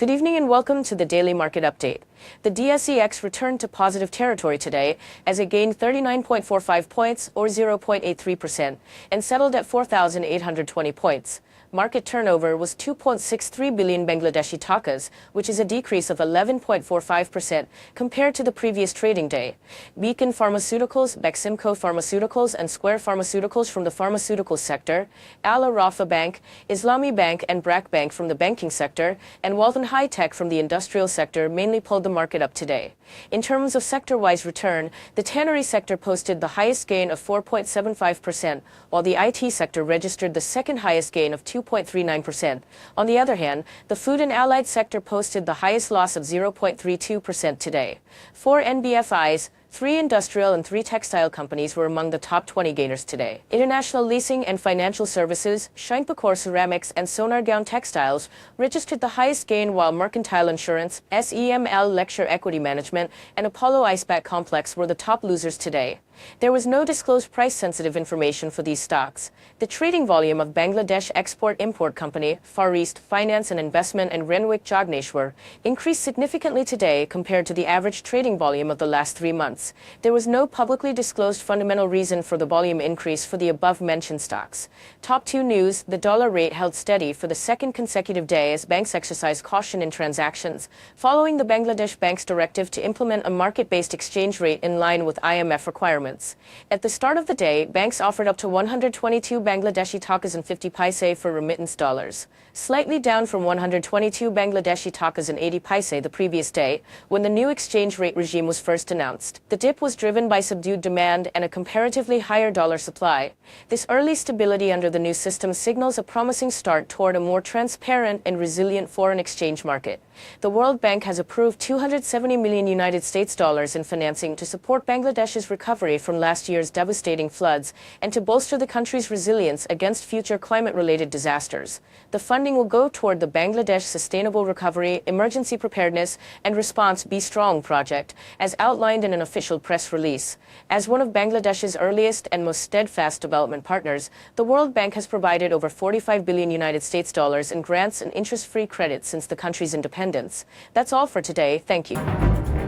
Good evening and welcome to the Daily Market Update. The DSEX returned to positive territory today as it gained 39.45 points or 0.83% and settled at 4,820 points. Market turnover was 2.63 billion Bangladeshi takas, which is a decrease of 11.45% compared to the previous trading day. Beacon Pharmaceuticals, Beximco Pharmaceuticals, and Square Pharmaceuticals from the pharmaceutical sector, Al Arafa Bank, Islami Bank, and Brak Bank from the banking sector, and Walton High Tech from the industrial sector mainly pulled the market up today. In terms of sector-wise return, the tannery sector posted the highest gain of 4.75%, while the IT sector registered the second highest gain of 2.39%. On the other hand, the food and allied sector posted the highest loss of 0.32% today. 4 NBFIs, 3 industrial and 3 textile companies were among the top 20 gainers today. International Leasing and Financial Services, Shinkpakor Ceramics, and Sonargaon Textiles registered the highest gain, while Mercantile Insurance, SEML Lecture Equity Management, and Apollo Icebat Complex were the top losers today. There was no disclosed price-sensitive information for these stocks. The trading volume of Bangladesh Export-Import Company, Far East Finance and Investment, and Renwick Jagdeshwar increased significantly today compared to the average trading volume of the last 3 months. There was no publicly disclosed fundamental reason for the volume increase for the above-mentioned stocks. Top 2 news: the dollar rate held steady for the second consecutive day as banks exercised caution in transactions, following the Bangladesh Bank's directive to implement a market-based exchange rate in line with IMF requirements. At the start of the day, banks offered up to 122 Bangladeshi takas and 50 paise for remittance dollars, slightly down from 122 Bangladeshi takas and 80 paise the previous day, when the new exchange rate regime was first announced. The dip was driven by subdued demand and a comparatively higher dollar supply. This early stability under the new system signals a promising start toward a more transparent and resilient foreign exchange market. The World Bank has approved $270 million United States dollars in financing to support Bangladesh's recovery from last year's devastating floods and to bolster the country's resilience against future climate-related disasters. The funding will go toward the Bangladesh Sustainable Recovery, Emergency Preparedness, and Response Be Strong project, as outlined in an official press release. As one of Bangladesh's earliest and most steadfast development partners, the World Bank has provided over 45 billion United States dollars in grants and interest-free credit since the country's independence. That's all for today. Thank you.